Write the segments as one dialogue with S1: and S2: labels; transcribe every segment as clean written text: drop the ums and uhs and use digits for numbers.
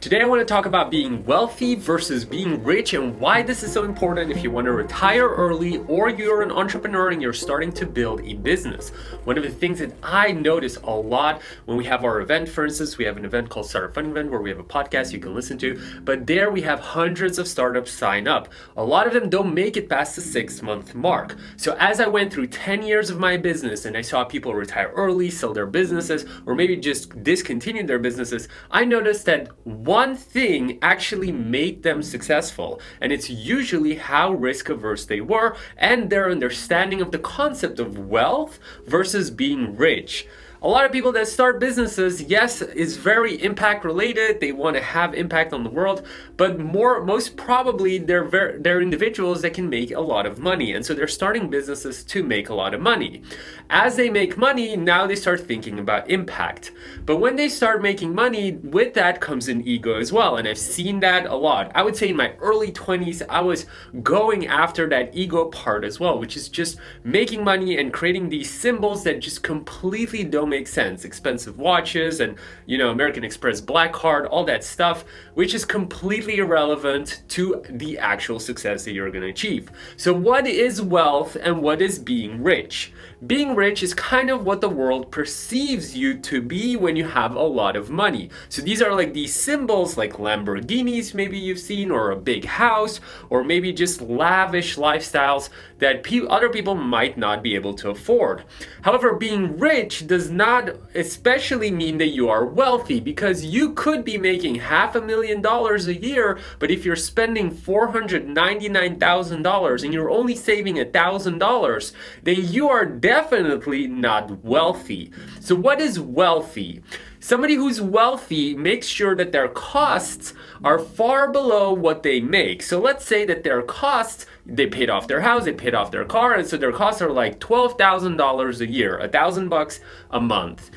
S1: Today I want to talk about being wealthy versus being rich and why this is so important if you want to retire early or you're an entrepreneur and you're starting to build a business. One of the things that I notice a lot when we have our event, for instance, we have an event called Startup Fun Event where we have a podcast you can listen to, but there we have hundreds of startups sign up. A lot of them don't make it past the 6-month mark. So as I went through 10 years of my business and I saw people retire early, sell their businesses, or maybe just discontinue their businesses, I noticed that one thing actually made them successful, and it's usually how risk averse they were and their understanding of the concept of wealth versus being rich. A lot of people that start businesses, yes, is very impact related. They want to have impact on the world, but most probably they're individuals that can make a lot of money. And so they're starting businesses to make a lot of money. As they make money, now they start thinking about impact. But when they start making money, with that comes an ego as well. And I've seen that a lot. I would say in my early 20s, I was going after that ego part as well, which is just making money and creating these symbols that just completely don't make sense. Expensive watches and, American Express Black Card, all that stuff, which is completely irrelevant to the actual success that you're going to achieve. So what is wealth and what is being rich? Being rich is kind of what the world perceives you to be when you have a lot of money. So these are like these symbols like Lamborghinis maybe you've seen, or a big house, or maybe just lavish lifestyles that other people might not be able to afford. However, being rich does not especially mean that you are wealthy, because you could be making $500,000 a year, but if you're spending $499,000 and you're only saving $1,000, then you are definitely not wealthy. So what is wealthy? Somebody who's wealthy makes sure that their costs are far below what they make. So let's say that their costs, they paid off their house, they paid off their car, and so their costs are like $12,000 a year, $1,000 a month.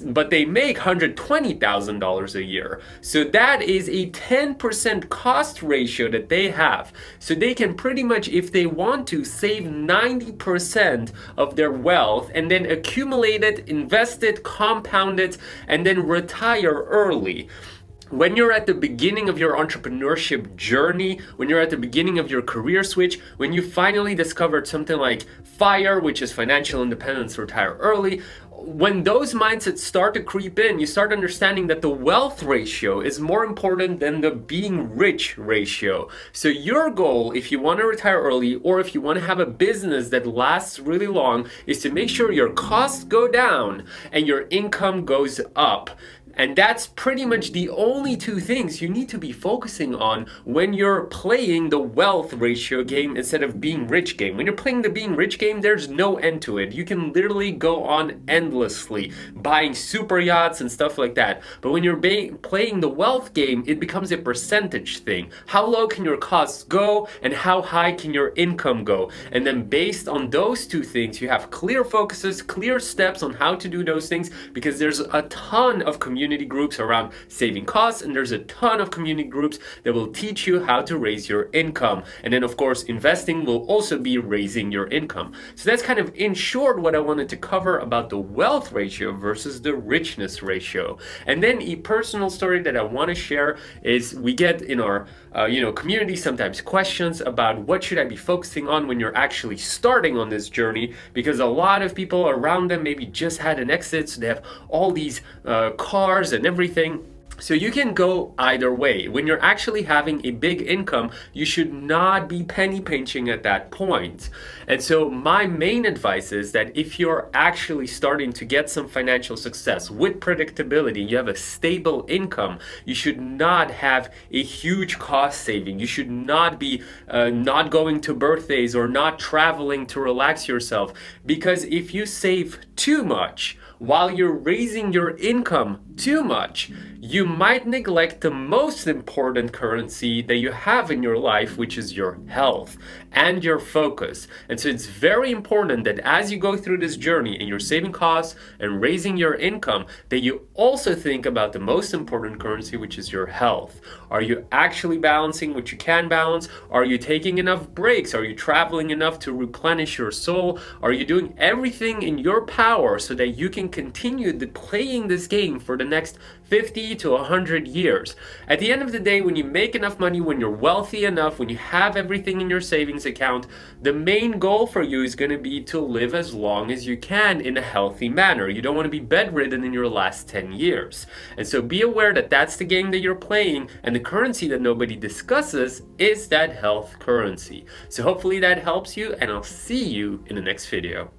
S1: But they make $120,000 a year. So that is a 10% cost ratio that they have. So they can pretty much, if they want to, save 90% of their wealth and then accumulate it, invest it, compound it, and then retire early. When you're at the beginning of your entrepreneurship journey, when you're at the beginning of your career switch, when you finally discovered something like FIRE, which is financial independence, retire early, when those mindsets start to creep in, you start understanding that the wealth ratio is more important than the being rich ratio. So your goal, if you want to retire early or if you want to have a business that lasts really long, is to make sure your costs go down and your income goes up. And that's pretty much the only two things you need to be focusing on when you're playing the wealth ratio game instead of being rich game. When you're playing the being rich game, there's no end to it. You can literally go on endlessly, buying super yachts and stuff like that. But when you're playing the wealth game, it becomes a percentage thing. How low can your costs go and how high can your income go? And then based on those two things, you have clear focuses, clear steps on how to do those things, because there's a ton of community groups around saving costs, and there's a ton of community groups that will teach you how to raise your income. And then of course investing will also be raising your income. So that's kind of in short what I wanted to cover about the wealth ratio versus the richness ratio. And then a personal story that I want to share is we get in our community sometimes questions about what should I be focusing on when you're actually starting on this journey, because a lot of people around them maybe just had an exit, so they have all these cars and everything. So you can go either way. When you're actually having a big income, you should not be penny pinching at that point. And so my main advice is that if you're actually starting to get some financial success with predictability, you have a stable income, you should not have a huge cost saving. You should not be not going to birthdays or not traveling to relax yourself. Because if you save too much while you're raising your income too much, you might neglect the most important currency that you have in your life, which is your health and your focus. And so it's very important that as you go through this journey and you're saving costs and raising your income, that you also think about the most important currency, which is your health. Are you actually balancing what you can balance? Are you taking enough breaks? Are you traveling enough to replenish your soul? Are you doing everything in your power so that you can continue playing this game for the next 50 to 100 years. At the end of the day, when you make enough money, when you're wealthy enough, when you have everything in your savings account, the main goal for you is going to be to live as long as you can in a healthy manner. You don't want to be bedridden in your last 10 years. And so be aware that that's the game that you're playing, and the currency that nobody discusses is that health currency. So hopefully that helps you, and I'll see you in the next video.